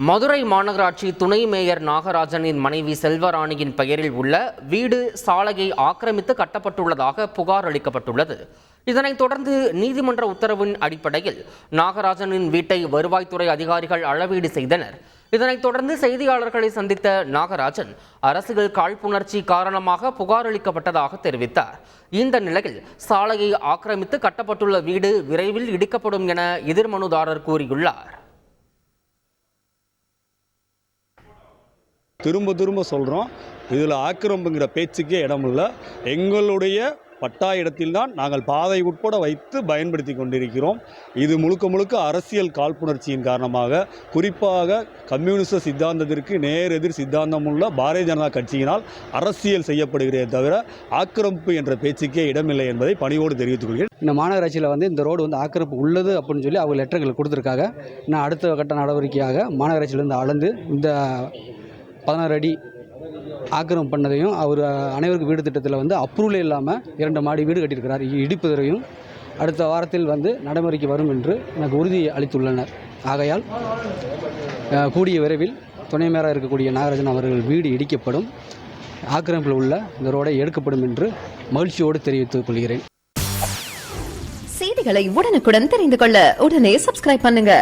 மதுரை மாநகராட்சி துணை மேயர் நாகராஜனின் மனைவி செல்வராணியின் பெயரில் உள்ள வீடு சாலையை ஆக்கிரமித்து கட்டப்பட்டுள்ளதாக புகார் அளிக்கப்பட்டுள்ளது. இதனைத் தொடர்ந்து நீதிமன்ற உத்தரவின் அடிப்படையில் நாகராஜனின் வீட்டை வருவாய்த்துறை அதிகாரிகள் அளவீடு செய்தனர். இதனைத் தொடர்ந்து செய்தியாளர்களை சந்தித்த நாகராஜன் அரசியல் காழ்ப்புணர்ச்சி காரணமாக புகார் அளிக்கப்பட்டதாக தெரிவித்தார். இந்த நிலையில் சாலையை ஆக்கிரமித்து கட்டப்பட்டுள்ள வீடு விரைவில் இடிக்கப்படும் என எதிர்மனுதாரர் கூறியுள்ளார். திரும்ப சொல்கிறோம், இதில் ஆக்கிரமிப்புங்கிற பேச்சுக்கே இடமில்லை. எங்களுடைய பட்டா இடத்தில்தான் நாங்கள் பாதை உட்பட வைத்து பயன்படுத்தி கொண்டிருக்கிறோம். இது முழுக்க அரசியல் காழ்ப்புணர்ச்சியின் காரணமாக, குறிப்பாக கம்யூனிச சித்தாந்தத்திற்கு நேரெதிர் சித்தாந்தம் உள்ள பாரதிய ஜனதா கட்சியினால் அரசியல் செய்யப்படுகிறதே தவிர ஆக்கிரமிப்பு என்ற பேச்சுக்கே இடமில்லை என்பதை பணிவோடு தெரிவித்துக் கொள்கிறேன். இந்த மாநகராட்சியில் இந்த ரோடு ஆக்கிரமிப்பு உள்ளது அப்படின்னு சொல்லி அவங்க லெட்டர்கள் கொடுத்துருக்காங்க. நான் அடுத்த கட்ட நடவடிக்கையாக மாநகராட்சியிலேருந்து அளந்து இந்த 16 அடி ஆக்கிரமிப்பு பண்ணதையும் அவர் அனைவருக்கு வீடு திட்டத்தில் அப்ரூவலே இல்லாமல் 2 மாடி வீடு கட்டியிருக்கிறார். இடிப்பதையும் அடுத்த வாரத்தில் நடைமுறைக்கு வரும் என்று எனக்கு உறுதி அளித்துள்ளனர். ஆகையால் கூடிய விரைவில் துணை மேயராக இருக்கக்கூடிய நாகராஜன் அவர்கள் வீடு இடிக்கப்படும், ஆக்கிரமிப்பில் உள்ள இந்த ரோடை எடுக்கப்படும் என்று மகிழ்ச்சியோடு தெரிவித்துக் கொள்கிறேன். செய்திகளை உடனுக்குடன் தெரிந்து கொள்ள உடனே சப்ஸ்கிரைப் பண்ணுங்க.